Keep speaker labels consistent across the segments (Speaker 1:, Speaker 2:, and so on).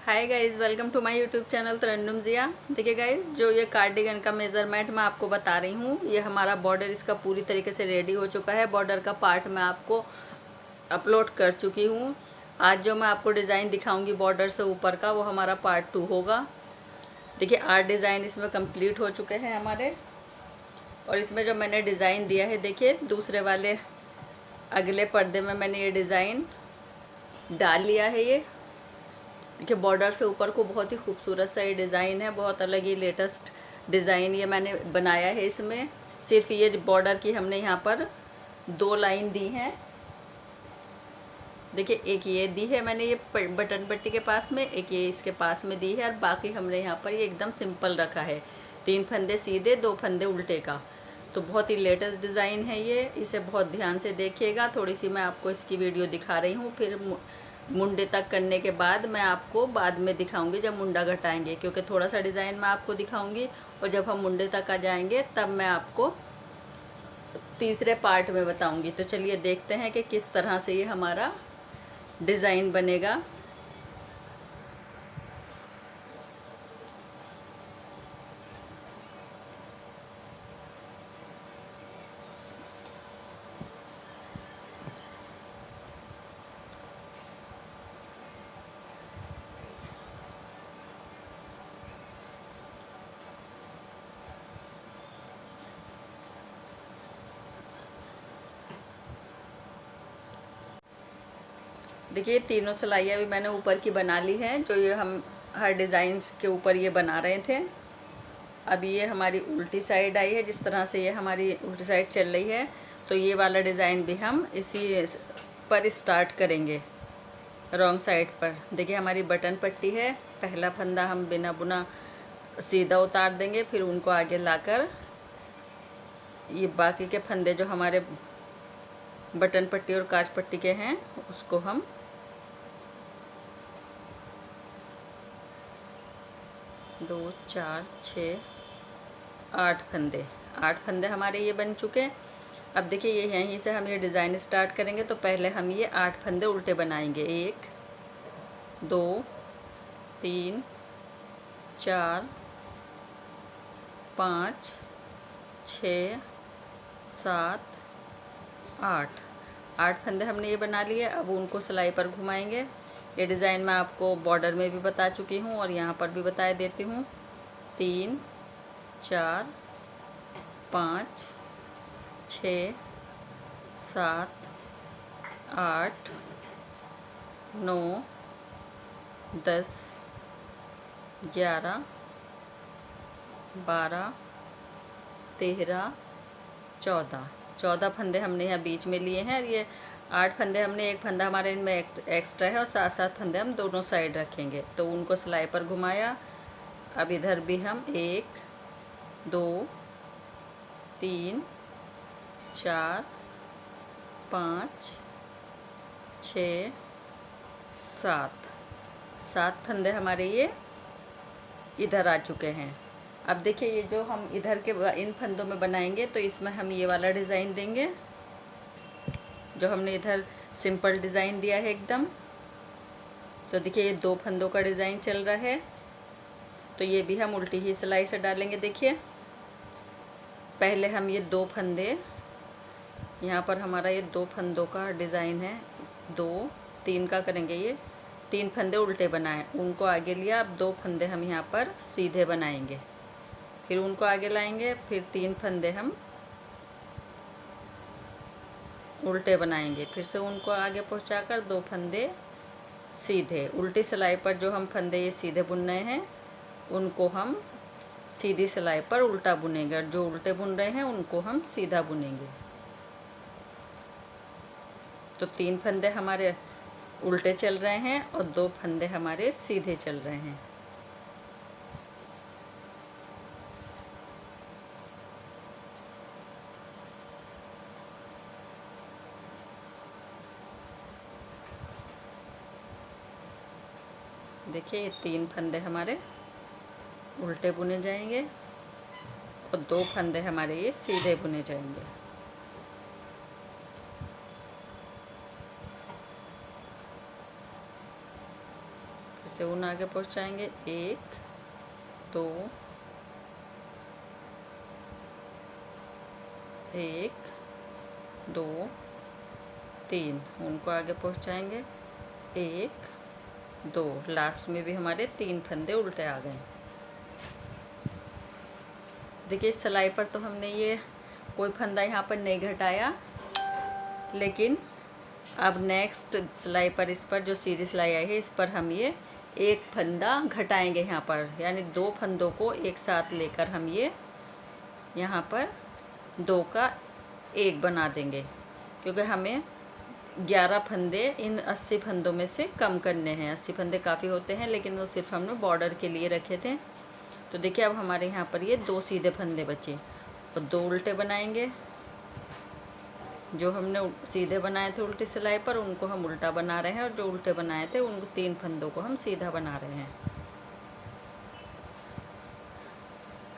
Speaker 1: Hi guys, welcome to my YouTube channel Tarannum Zia. देखिए guys, जो ये कार्डिगन का मेज़रमेंट मैं आपको बता रही हूँ, ये हमारा बॉर्डर इसका पूरी तरीके से रेडी हो चुका है। बॉर्डर का पार्ट मैं आपको अपलोड कर चुकी हूँ। आज जो मैं आपको डिज़ाइन दिखाऊंगी बॉर्डर से ऊपर का, वो हमारा पार्ट 2 होगा। देखिए, 8 डिज़ाइन इसमें कंप्लीट हो चुके हैं हमारे। और इसमें जो मैंने डिज़ाइन दिया है, देखिए दूसरे वाले अगले पर्दे में मैंने ये डिज़ाइन डाल लिया है। ये देखिए, बॉर्डर से ऊपर को बहुत ही खूबसूरत सा ये डिज़ाइन है, बहुत अलग ही लेटेस्ट डिज़ाइन ये मैंने बनाया है। इसमें सिर्फ ये बॉर्डर की हमने यहाँ पर 2 लाइन दी हैं। देखिए, एक ये दी है मैंने ये बटन पट्टी के पास में, एक ये इसके पास में दी है, और बाकी हमने यहाँ पर ये एकदम सिंपल रखा है। 3 फंदे सीधे, 2 फंदे उल्टे का। तो बहुत ही लेटेस्ट डिज़ाइन है ये, इसे बहुत ध्यान से देखिएगा। थोड़ी सी मैं आपको इसकी वीडियो दिखा रही हूँ, फिर मुंडे तक करने के बाद मैं आपको बाद में दिखाऊंगी जब मुंडा घटाएंगे, क्योंकि थोड़ा सा डिज़ाइन मैं आपको दिखाऊंगी और जब हम मुंडे तक आ जाएंगे तब मैं आपको तीसरे पार्ट में बताऊंगी। तो चलिए देखते हैं कि किस तरह से ये हमारा डिज़ाइन बनेगा। देखिए, तीनों सिलाइयाँ भी मैंने ऊपर की बना ली हैं, जो ये हम हर डिज़ाइंस के ऊपर ये बना रहे थे। अब ये हमारी उल्टी साइड आई है, जिस तरह से ये हमारी उल्टी साइड चल रही है, तो ये वाला डिज़ाइन भी हम इसी पर स्टार्ट करेंगे, रॉन्ग साइड पर। देखिए, हमारी बटन पट्टी है, पहला फंदा हम बिना बुना सीधा उतार देंगे, फिर उनको आगे लाकर ये बाकी के फंदे जो हमारे बटन पट्टी और काज पट्टी के हैं उसको हम दो, चार, छः, 8 फंदे हमारे ये बन चुके हैं। अब देखिए, ये यहीं से हम ये डिज़ाइन स्टार्ट करेंगे। तो पहले हम ये 8 फंदे उल्टे बनाएंगे। 1, 2, 3, 4, 5, 6, 7, 8 फंदे हमने ये बना लिए। अब उनको सिलाई पर घुमाएंगे। ये डिज़ाइन मैं आपको बॉर्डर में भी बता चुकी हूँ और यहाँ पर भी बता देती हूँ। 3, 4, 5, 6, 7, 8, 9, 10, 11, 12, 13, 14 फंदे हमने यहाँ बीच में लिए हैं। और ये 8 फंदे हमने, एक फंदा हमारे इनमें एक्स्ट्रा है और 7 फंदे हम दोनों साइड रखेंगे। तो उनको सिलाई पर घुमाया। अब इधर भी हम 1, 2, 3, 4, 5, 6, 7 फंदे हमारे ये इधर आ चुके हैं। अब देखिए, ये जो हम इधर के इन फंदों में बनाएंगे, तो इसमें हम ये वाला डिज़ाइन देंगे जो हमने इधर सिंपल डिज़ाइन दिया है एकदम। तो देखिए, ये 2 फंदों का डिज़ाइन चल रहा है, तो ये भी हम उल्टी ही सिलाई से डालेंगे। देखिए, पहले हम ये 2 फंदे, यहाँ पर हमारा ये 2 फंदों का डिज़ाइन है, 2, 3 का करेंगे। ये 3 फंदे उल्टे बनाए, उनको आगे लिया। अब 2 फंदे हम यहाँ पर सीधे बनाएंगे, फिर उनको आगे लाएंगे, फिर 3 फंदे हम उल्टे बनाएंगे, फिर से उनको आगे पहुंचाकर 2 फंदे सीधे। उल्टी सिलाई पर जो हम फंदे ये सीधे बुन रहे हैं, उनको हम सीधी सिलाई पर उल्टा बुनेंगे, और जो उल्टे बुन रहे हैं उनको हम सीधा बुनेंगे। तो 3 फंदे हमारे उल्टे चल रहे हैं और 2 फंदे हमारे सीधे चल रहे हैं। देखिए, ये 3 फंदे हमारे उल्टे बुने जाएंगे और 2 फंदे हमारे ये सीधे बुने जाएंगे। फिर से ऊन आगे पहुंचाएंगे, 1 2 1 2 3, ऊन को आगे पहुंचाएंगे, 1 2, लास्ट में भी हमारे 3 फंदे उल्टे आ गए। देखिए इस सिलाई पर तो हमने ये कोई फंदा यहाँ पर नहीं घटाया, लेकिन अब नेक्स्ट सिलाई पर, इस पर जो सीधी सिलाई आई है, इस पर हम ये एक फंदा घटाएंगे यहाँ पर, यानी 2 फंदों को एक साथ लेकर हम ये यहाँ पर 2 का 1 बना देंगे, क्योंकि हमें 11 फंदे इन 80 फंदों में से कम करने हैं। 80 फंदे काफ़ी होते हैं, लेकिन वो सिर्फ हमने बॉर्डर के लिए रखे थे। तो देखिए अब हमारे यहाँ पर ये 2 सीधे फंदे बचे और 2 उल्टे बनाएंगे। जो हमने सीधे बनाए थे उल्टी सिलाई पर, उनको हम उल्टा बना रहे हैं, और जो उल्टे बनाए थे उन 3 फंदों को हम सीधा बना रहे हैं।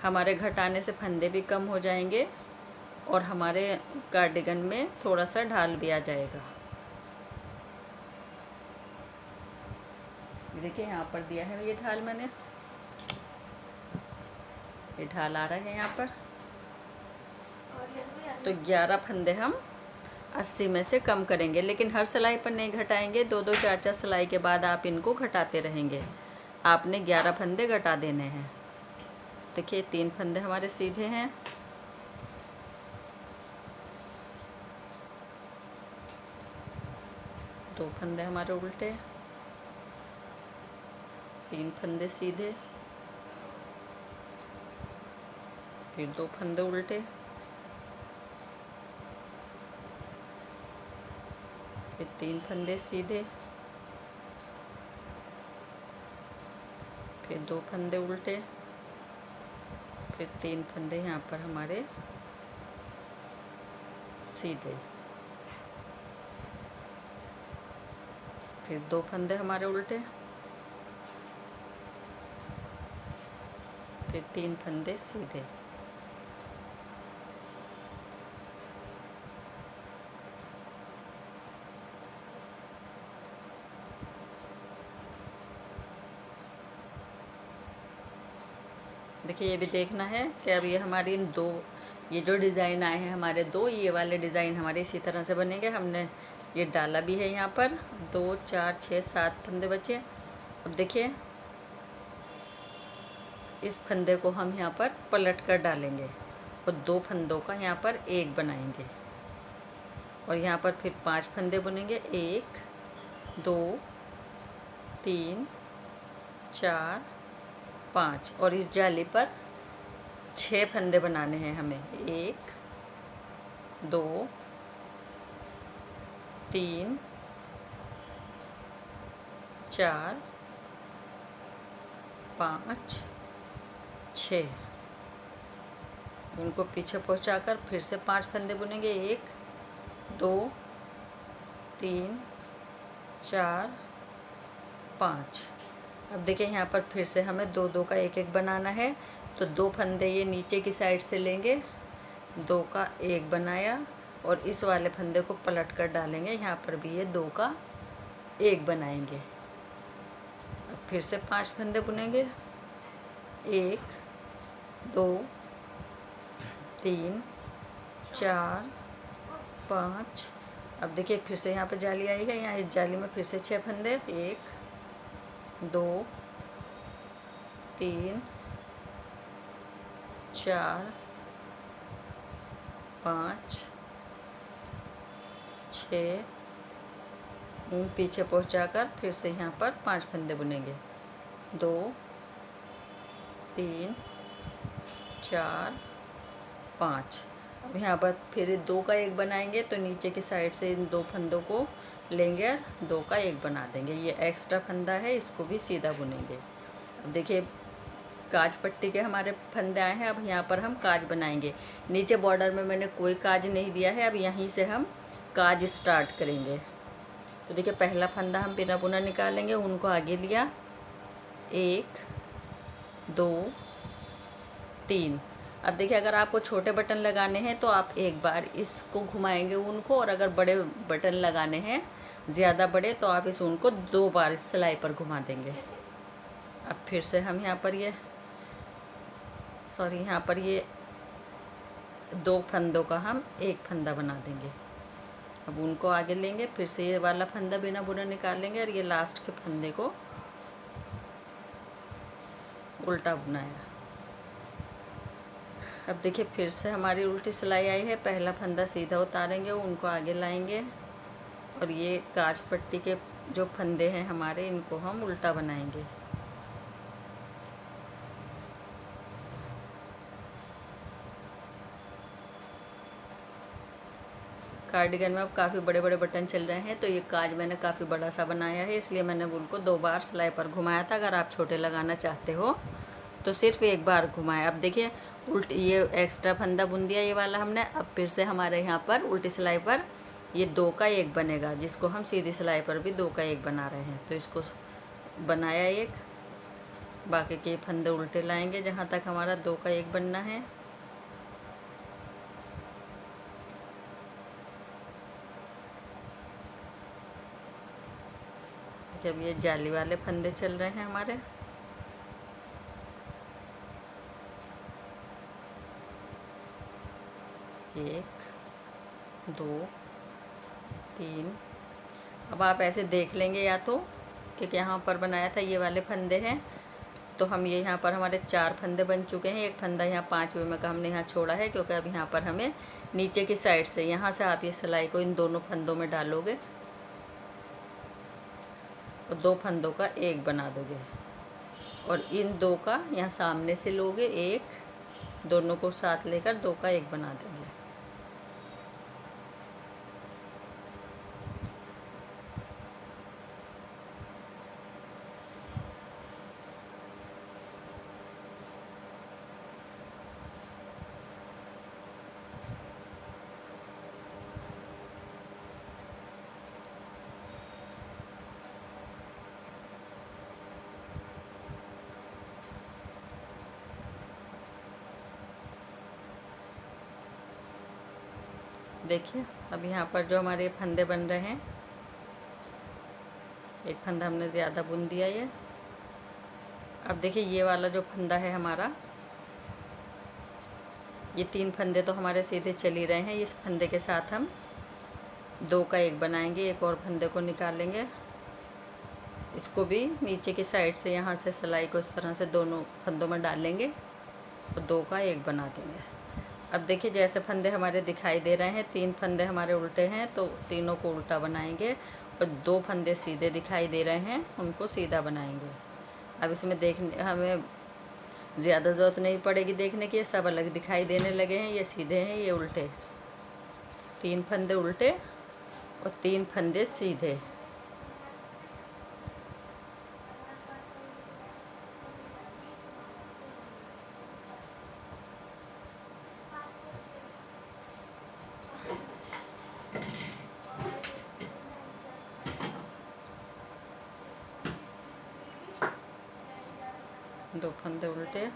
Speaker 1: हमारे घटाने से फंदे भी कम हो जाएंगे और हमारे कार्डिगन में थोड़ा सा ढाल भी आ जाएगा। देखिए यहाँ पर दिया है ये ढाल मैंने, ये ढाल आ रहा है यहाँ पर। तो 11 फंदे हम 80 में से कम करेंगे, लेकिन हर सिलाई पर नहीं घटाएंगे। 2-2 4-4 सिलाई के बाद आप इनको घटाते रहेंगे। आपने 11 फंदे घटा देने हैं। देखिए 3 फंदे हमारे सीधे हैं, 2 फंदे हमारे उल्टे, 3 फंदे सीधे, फिर 2 फंदे उल्टे, फिर 3 फंदे सीधे, फिर 2 फंदे उल्टे, फिर 3 फंदे यहाँ पर हमारे सीधे, फिर 2 फंदे हमारे उल्टे, फिर 3 फंदे सीधे। देखिए ये भी देखना है कि अब ये हमारी इन 2, ये जो डिज़ाइन आए हैं हमारे 2, ये वाले डिज़ाइन हमारे इसी तरह से बनेंगे। हमने ये डाला भी है यहाँ पर। 2 4 6 7 फंदे बचे। अब देखिए इस फंदे को हम यहाँ पर पलट कर डालेंगे और 2 फंदों का यहाँ पर 1 बनाएंगे, और यहाँ पर फिर 5 फंदे बुनेंगे। 1 2 3 4 5, और इस जाली पर 6 फंदे बनाने हैं हमें। 1 2 3 4 5 6, उनको पीछे पहुंचाकर फिर से 5 फंदे बुनेंगे। 1 2 3 4 5। अब देखिए यहाँ पर फिर से हमें 2-2 का 1-1 बनाना है। तो 2 फंदे ये नीचे की साइड से लेंगे, 2 का 1 बनाया, और इस वाले फंदे को पलट कर डालेंगे। यहाँ पर भी ये 2 का 1 बनाएंगे। अब फिर से 5 फंदे बुनेंगे। 1 2 3 4 5। अब देखिए फिर से यहाँ पर जाली आई है, यहाँ इस जाली में फिर से 6 फंदे। 1 2 3 4 5 6, पीछे पहुंचाकर फिर से यहाँ पर 5 फंदे बुनेंगे। 2 3 4 5। अब यहाँ पर फिर 2 का 1 बनाएंगे, तो नीचे की साइड से इन 2 फंदों को लेंगे और 2 का 1 बना देंगे। ये एक्स्ट्रा फंदा है, इसको भी सीधा बुनेंगे। अब देखिए काज पट्टी के हमारे फंदे आए हैं। अब यहाँ पर हम काज बनाएंगे। नीचे बॉर्डर में मैंने कोई काज नहीं दिया है। अब यहीं से हम काज स्टार्ट करेंगे। तो देखिए पहला फंदा हम बिना बुना निकालेंगे, उनको आगे लिया। 1 2 3। अब देखिए अगर आपको छोटे बटन लगाने हैं तो आप एक बार इसको घुमाएंगे ऊन को, और अगर बड़े बटन लगाने हैं ज़्यादा बड़े तो आप इस ऊन को 2 बार इस सिलाई पर घुमा देंगे। अब फिर से हम यहाँ पर ये यहाँ पर ये 2 फंदों का हम एक फंदा बना देंगे। अब उनको आगे लेंगे, फिर से ये वाला फंदा बिना बुने निकाल लेंगे और ये लास्ट के फंदे को उल्टा बुनाया। अब देखिए फिर से हमारी उल्टी सिलाई आई है। पहला फंदा सीधा उतारेंगे, उनको आगे लाएंगे और ये काज पट्टी के जो फंदे हैं हमारे, इनको हम उल्टा बनाएंगे। कार्डिगन में अब काफ़ी बड़े बड़े बटन चल रहे हैं, तो ये काज मैंने काफ़ी बड़ा सा बनाया है, इसलिए मैंने उनको 2 बार सिलाई पर घुमाया था। अगर आप छोटे लगाना चाहते हो तो सिर्फ 1 बार घुमाया। अब देखिए उल्टी ये एक्स्ट्रा फंदा बुन दिया ये वाला हमने। अब फिर से हमारे यहाँ पर उल्टी सिलाई पर ये 2 का 1 बनेगा, जिसको हम सीधी सिलाई पर भी 2 का 1 बना रहे हैं। तो इसको बनाया 1, बाकी के फंदे उल्टे लाएंगे जहाँ तक हमारा 2 का 1 बनना है। जब ये जाली वाले फंदे चल रहे हैं हमारे, एक, 2, 3। अब आप ऐसे देख लेंगे या तो क्योंकि यहाँ पर बनाया था ये वाले फंदे हैं, तो हम ये यहाँ पर हमारे 4 फंदे बन चुके हैं। एक फंदा यहाँ 5वें में का हमने यहाँ छोड़ा है, क्योंकि अब यहाँ पर हमें नीचे की साइड से यहाँ से आप ये सिलाई को इन दोनों फंदों में डालोगे और 2 फंदों का 1 बना दोगे और इन 2 का यहाँ सामने से लोगे 1, दोनों को साथ लेकर 2 का 1 बना देंगे। देखिए अब यहाँ पर जो हमारे फंदे बन रहे हैं, एक फंदा हमने ज़्यादा बुन दिया ये। अब देखिए ये वाला जो फंदा है हमारा, ये 3 फंदे तो हमारे सीधे चल ही रहे हैं। इस फंदे के साथ हम 2 का 1 बनाएंगे, एक और फंदे को निकालेंगे, इसको भी नीचे की साइड से यहाँ से सिलाई को इस तरह से दोनों फंदों में डालेंगे और 2 का 1 बना देंगे। अब देखिए जैसे फंदे हमारे दिखाई दे रहे हैं, 3 फंदे हमारे उल्टे हैं तो तीनों को उल्टा बनाएंगे और 2 फंदे सीधे दिखाई दे रहे हैं, उनको सीधा बनाएंगे। अब इसमें देखने हमें ज़्यादा ज़रूरत नहीं पड़ेगी देखने की, सब अलग दिखाई देने लगे हैं। ये सीधे हैं, ये उल्टे, 3 फंदे उल्टे और 3 फंदे सीधे। दो फंदे उल्टे,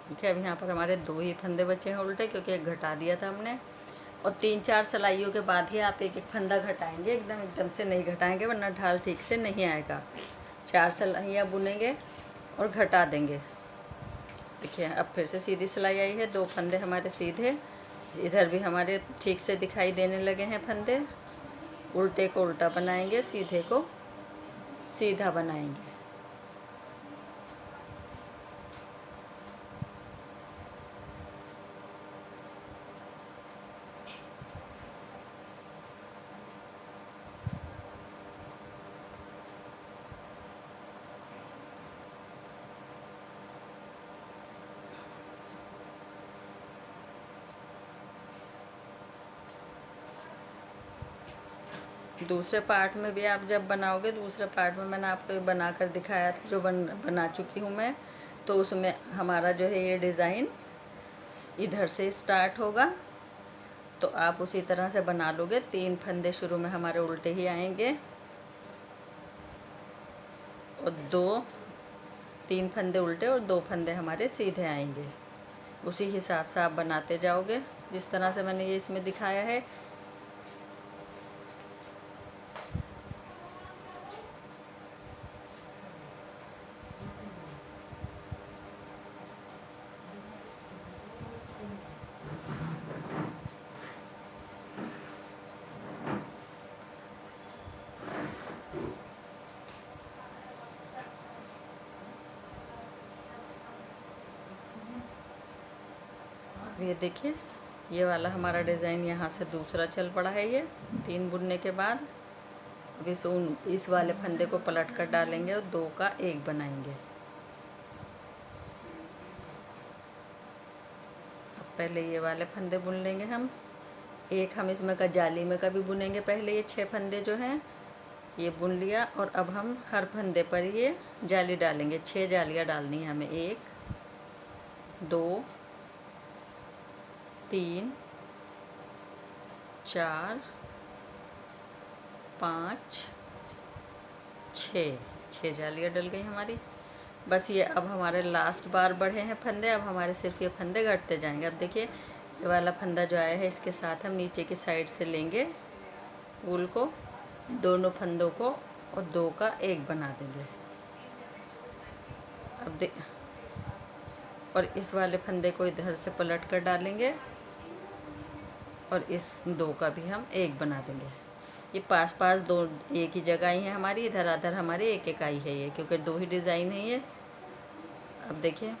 Speaker 1: देखिए अब यहाँ पर हमारे 2 ही फंदे बचे हैं उल्टे, क्योंकि एक घटा दिया था हमने। और 3-4 सिलाइयों के बाद ही आप एक एक फंदा घटाएंगे, एकदम से नहीं घटाएंगे वरना ढाल ठीक से नहीं आएगा। 4 सिलाइयाँ बुनेंगे और घटा देंगे। देखिए अब फिर से सीधी सिलाई आई है, 2 फंदे हमारे सीधे, इधर भी हमारे ठीक से दिखाई देने लगे हैं फंदे। उल्टे को उल्टा बनाएंगे, सीधे को सीधा बनाएंगे। दूसरे पार्ट में भी आप जब बनाओगे, दूसरे पार्ट में मैंने आपको बना कर दिखाया था, जो बना चुकी हूँ मैं, तो उसमें हमारा जो है ये डिज़ाइन इधर से स्टार्ट होगा। तो आप उसी तरह से बना लोगे। 3 फंदे शुरू में हमारे उल्टे ही आएंगे और 3 फंदे उल्टे और 2 फंदे हमारे सीधे आएंगे। उसी हिसाब से आप बनाते जाओगे जिस तरह से मैंने ये इसमें दिखाया है। ये देखिए, ये वाला हमारा डिज़ाइन यहाँ से दूसरा चल पड़ा है। ये 3 बुनने के बाद अब इस वाले फंदे को पलट कर डालेंगे और 2 का 1 बनाएंगे। अब पहले ये वाले फंदे बुन लेंगे हम। एक हम इसमें का जाली में का भी बुनेंगे। पहले ये 6 फंदे जो हैं ये बुन लिया और अब हम हर फंदे पर ये जाली डालेंगे। 6 जालियाँ डालनी है हमें। 1 2 3 4 5 6 जालियाँ डल गई हमारी। बस ये अब हमारे लास्ट बार बढ़े हैं फंदे। अब हमारे सिर्फ ये फंदे घटते जाएंगे। अब देखिए, ये वाला फंदा जो आया है इसके साथ हम नीचे की साइड से लेंगे वूल को, दोनों फंदों को, और 2 का 1 बना देंगे। अब और इस वाले फंदे को इधर से पलट कर डालेंगे और इस 2 का भी हम 1 बना देंगे। ये पास पास 2 एक ही जगह ही है हमारी। इधर अधर हमारी एक एक आई है ये, क्योंकि 2 ही डिज़ाइन है ये। अब देखिए,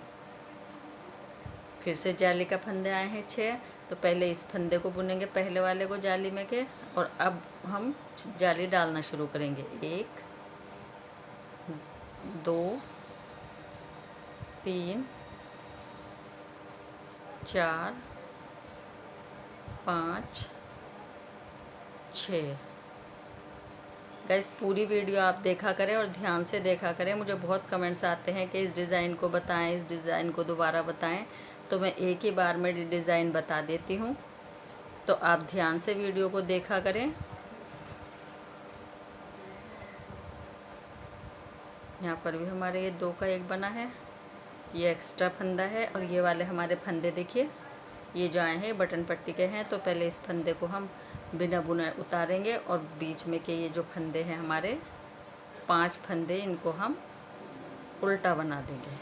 Speaker 1: फिर से जाली का फंदे आए हैं 6। तो पहले इस फंदे को बुनेंगे, पहले वाले को जाली में के, और अब हम जाली डालना शुरू करेंगे। 1 2 3 4 5 6। गाइस, पूरी वीडियो आप देखा करें और ध्यान से देखा करें। मुझे बहुत कमेंट्स आते हैं कि इस डिज़ाइन को बताएं, इस डिज़ाइन को दोबारा बताएं, तो मैं एक ही बार में डिज़ाइन बता देती हूँ। तो आप ध्यान से वीडियो को देखा करें। यहाँ पर भी हमारे ये 2 का 1 बना है। ये एक्स्ट्रा फंदा है और ये वाले हमारे फंदे देखिए, ये जो आए हैं बटन पट्टी के हैं। तो पहले इस फंदे को हम बिना बुना उतारेंगे और बीच में के ये जो फंदे हैं हमारे 5 फंदे, इनको हम उल्टा बना देंगे।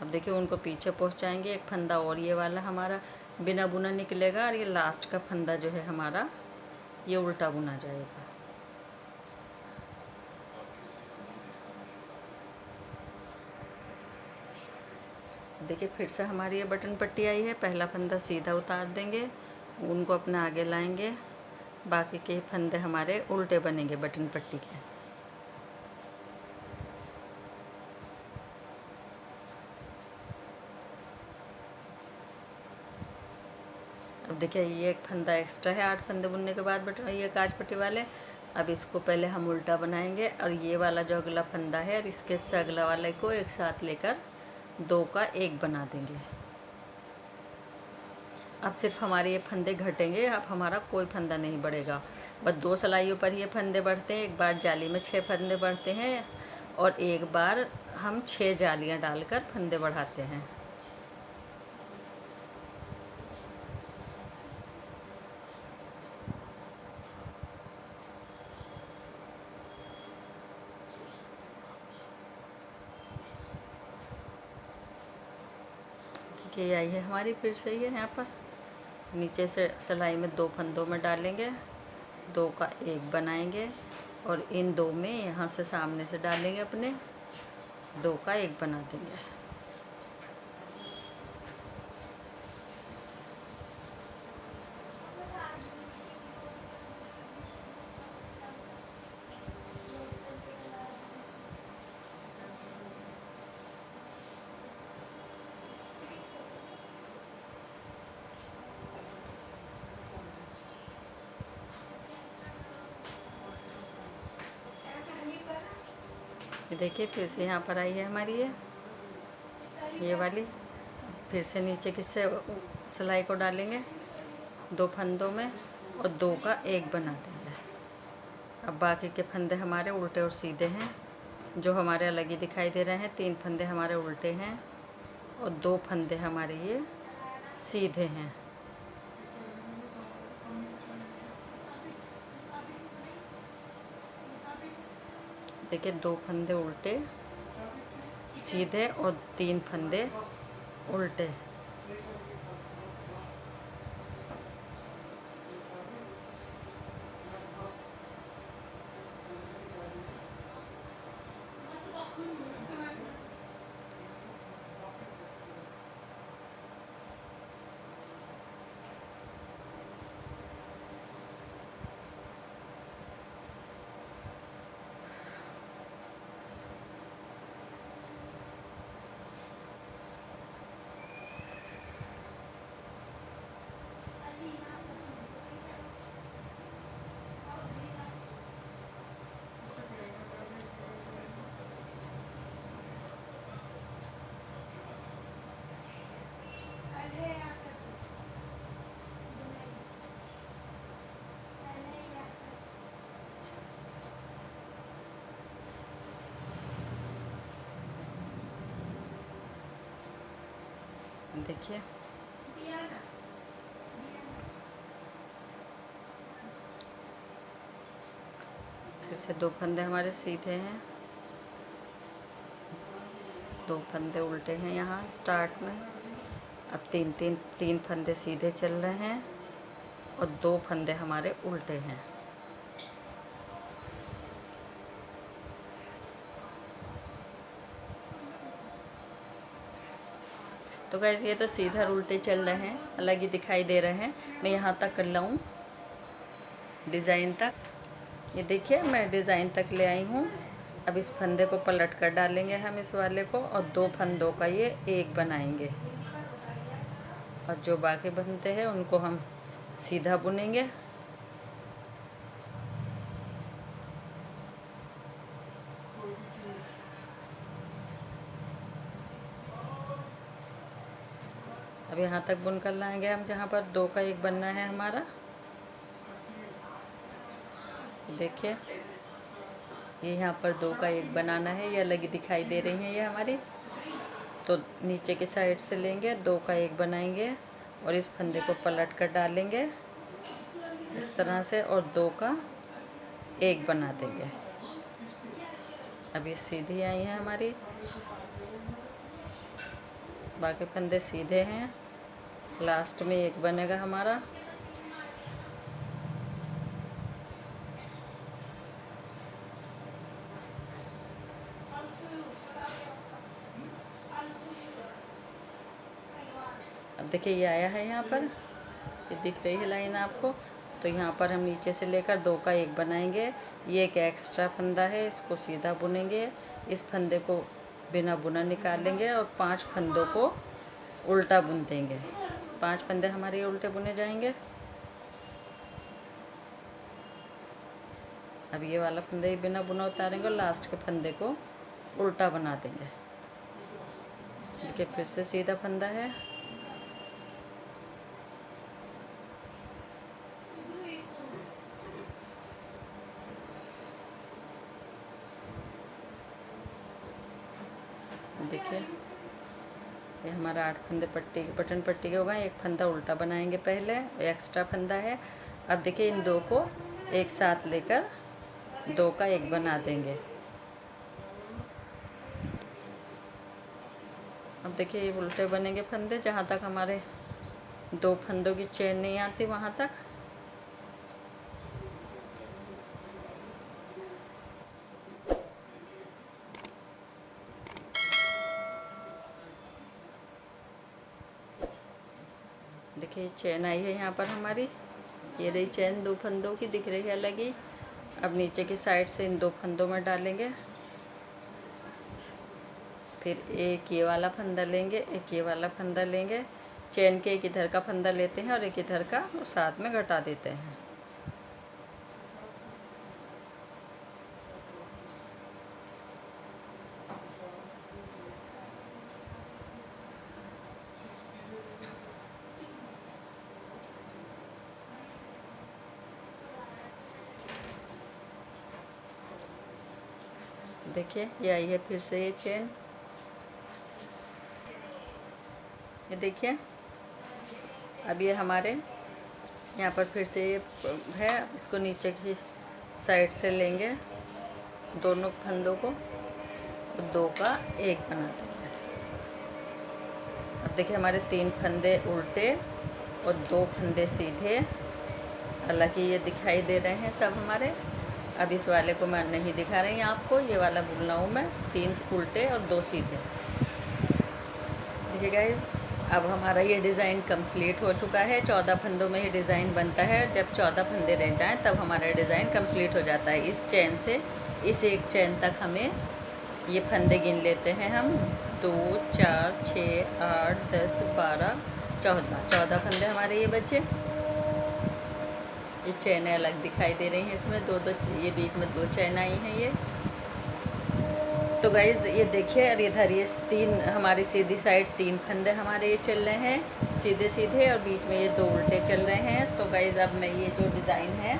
Speaker 1: अब देखिए, उनको पीछे पहुंचाएंगे। एक फंदा और ये वाला हमारा बिना बुना निकलेगा और ये लास्ट का फंदा जो है हमारा ये उल्टा बुना जाएगा। देखिए, फिर से हमारी ये बटन पट्टी आई है। पहला फंदा सीधा उतार देंगे, उनको अपने आगे लाएंगे, बाकी के फंदे हमारे उल्टे बनेंगे बटन पट्टी के। अब देखिए, ये एक फंदा एक्स्ट्रा है 8 फंदे बुनने के बाद बटन, ये काज पट्टी वाले। अब इसको पहले हम उल्टा बनाएंगे और ये वाला जो अगला फंदा है और इसके से अगला वाले को एक साथ लेकर 2 का 1 बना देंगे। अब सिर्फ हमारे ये फंदे घटेंगे। अब हमारा कोई फंदा नहीं बढ़ेगा। बस 2 सिलाइयों पर ये फंदे बढ़ते हैं। एक बार जाली में 6 फंदे बढ़ते हैं और एक बार हम 6 जालियां डालकर फंदे बढ़ाते हैं। ये आई है हमारी, फिर से ये यहाँ पर नीचे से सिलाई में 2 फंदों में डालेंगे, 2 का 1 बनाएंगे और इन 2 में यहाँ से सामने से डालेंगे अपने, 2 का 1 बना देंगे। ये देखिए फिर से यहाँ पर आई है हमारी ये वाली। फिर से नीचे किससे सिलाई को डालेंगे 2 फंदों में और 2 का 1 बना देंगे। अब बाकी के फंदे हमारे उल्टे और सीधे हैं, जो हमारे अलग ही दिखाई दे रहे हैं। 3 फंदे हमारे उल्टे हैं और 2 फंदे हमारे ये सीधे हैं। देखिए 2 फंदे उल्टे सीधे और 3 फंदे उल्टे। देखिए फिर से 2 फंदे हमारे सीधे हैं, 2 फंदे उल्टे हैं यहाँ स्टार्ट में। अब 3 फंदे सीधे चल रहे हैं और 2 फंदे हमारे उल्टे हैं। तो गाइस ये तो सीधा और उल्टे चल रहे हैं, अलग ही दिखाई दे रहे हैं। मैं यहाँ तक कर लाऊँ डिज़ाइन तक। ये देखिए मैं डिज़ाइन तक ले आई हूँ। अब इस फंदे को पलट कर डालेंगे हम इस वाले को और 2 फंदों का ये 1 बनाएंगे और जो बाकी बनते हैं उनको हम सीधा बुनेंगे। अब यहाँ तक बुन कर लाएंगे हम जहाँ पर 2 का 1 बनना है हमारा। देखिए ये यहाँ पर 2 का 1 बनाना है, ये अलग ही दिखाई दे रही हैं ये हमारी। तो नीचे की साइड से लेंगे 2 का 1 बनाएंगे और इस फंदे को पलट कर डालेंगे इस तरह से और 2 का 1 बना देंगे। अब ये सीधी आई है हमारी, बाकी फंदे सीधे हैं। लास्ट में 1 बनेगा हमारा। अब देखिए ये आया है यहाँ पर, ये दिख रही है लाइन आपको। तो यहाँ पर हम नीचे से लेकर 2 का 1 बनाएंगे। ये एक एक्स्ट्रा फंदा है, इसको सीधा बुनेंगे। इस फंदे को बिना बुना निकालेंगे और 5 फंदों को उल्टा बुन देंगे। 5 फंदे हमारे उल्टे बुने जाएंगे। अब ये वाला फंदा ही बिना बुना उतारेंगे और लास्ट के फंदे को उल्टा बना देंगे। देखिए फिर से सीधा फंदा है। देखिए ये हमारा 8 फंदे पट्टी बटन पट्टी के हो गए। 1 फंदा उल्टा बनाएंगे पहले, एक्स्ट्रा फंदा है। अब देखिए इन 2 को एक साथ लेकर 2 का 1 बना देंगे। अब देखिए ये उल्टे बनेंगे फंदे, जहाँ तक हमारे 2 फंदों की चेन नहीं आती वहाँ तक। देखिए चेन आई है यहाँ पर हमारी, ये रही चेन 2 फंदों की, दिख रही है अलग ही। अब नीचे की साइड से इन 2 फंदों में डालेंगे, फिर एक ये वाला फंदा लेंगे, एक ये वाला फंदा लेंगे। चेन के एक इधर का फंदा लेते हैं और एक इधर का और साथ में घटा देते हैं। देखिए ये आई है फिर से ये चेन, ये देखिए। अब ये हमारे यहाँ पर फिर से ये है, इसको नीचे की साइड से लेंगे दोनों फंदों को, दो का एक बना देंगे। अब देखिए हमारे 3 फंदे उल्टे और 2 फंदे सीधे, हालांकि ये दिखाई दे रहे हैं सब हमारे। अब इस वाले को मैं नहीं दिखा रही हूँ आपको, ये वाला बोल रहा हूँ मैं, 3 उल्टे और 2 सीधे। देखिए गाइज, अब हमारा ये डिज़ाइन कंप्लीट हो चुका है। 14 फंदों में ये डिज़ाइन बनता है। जब 14 फंदे रह जाएं तब हमारा डिज़ाइन कंप्लीट हो जाता है। इस चेन से इस एक चेन तक हमें ये फंदे गिन लेते हैं हम, 2 4 6 8 10 12 14 फंदे हमारे ये बचे। ये चैनें अलग दिखाई दे रही हैं, इसमें दो ये बीच में 2 चैन आई हैं ये। तो गाइज़ ये देखिए, और इधर ये 3 हमारी सीधी साइड 3 फंदे हमारे ये चल रहे हैं सीधे सीधे, और बीच में ये 2 उल्टे चल रहे हैं। तो गाइज़ अब मैं ये जो डिज़ाइन है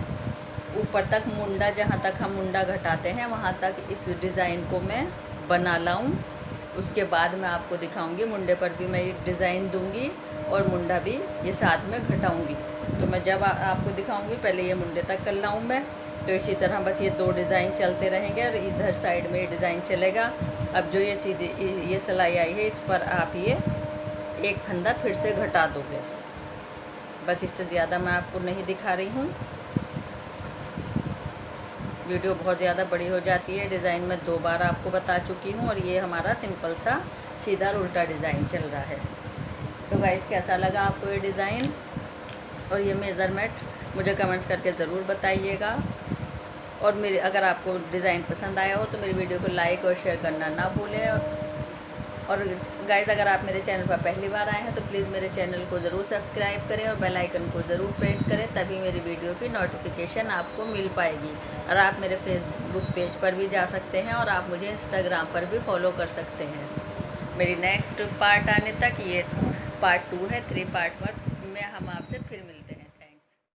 Speaker 1: ऊपर तक मुंडा, जहाँ तक हम मुंडा घटाते हैं वहाँ तक इस डिज़ाइन को मैं बना लाऊं। उसके बाद मैं आपको दिखाऊंगी, मुंडे पर भी मैं एक डिज़ाइन दूंगी और मुंडा भी ये साथ में घटाऊंगी। तो मैं जब आपको दिखाऊंगी पहले ये मुंडे तक कर लाऊं मैं। तो इसी तरह बस ये 2 डिज़ाइन चलते रहेंगे और इधर साइड में ये डिज़ाइन चलेगा। अब जो ये सीधी ये सिलाई आई है, इस पर आप ये एक फंदा फिर से घटा दोगे, बस इससे ज़्यादा मैं आपको नहीं दिखा रही हूँ। वीडियो बहुत ज़्यादा बड़ी हो जाती है। डिज़ाइन मैं 2 बार आपको बता चुकी हूँ, और ये हमारा सिंपल सा सीधा और उल्टा डिज़ाइन चल रहा है। तो गाइस कैसा लगा आपको ये डिज़ाइन और ये मेज़रमेंट, मुझे कमेंट्स करके ज़रूर बताइएगा। और मेरे अगर आपको डिज़ाइन पसंद आया हो तो मेरी वीडियो को लाइक और शेयर करना ना भूलें। और गाइस अगर आप मेरे चैनल पर पहली बार आए हैं तो प्लीज़ मेरे चैनल को ज़रूर सब्सक्राइब करें और बेल आइकन को ज़रूर प्रेस करें, तभी मेरी वीडियो की नोटिफिकेशन आपको मिल पाएगी। और आप मेरे फेसबुक पेज पर भी जा सकते हैं और आप मुझे इंस्टाग्राम पर भी फॉलो कर सकते हैं। मेरी नेक्स्ट पार्ट आने तक, ये पार्ट 2 है, 3 पार्ट 1 में हम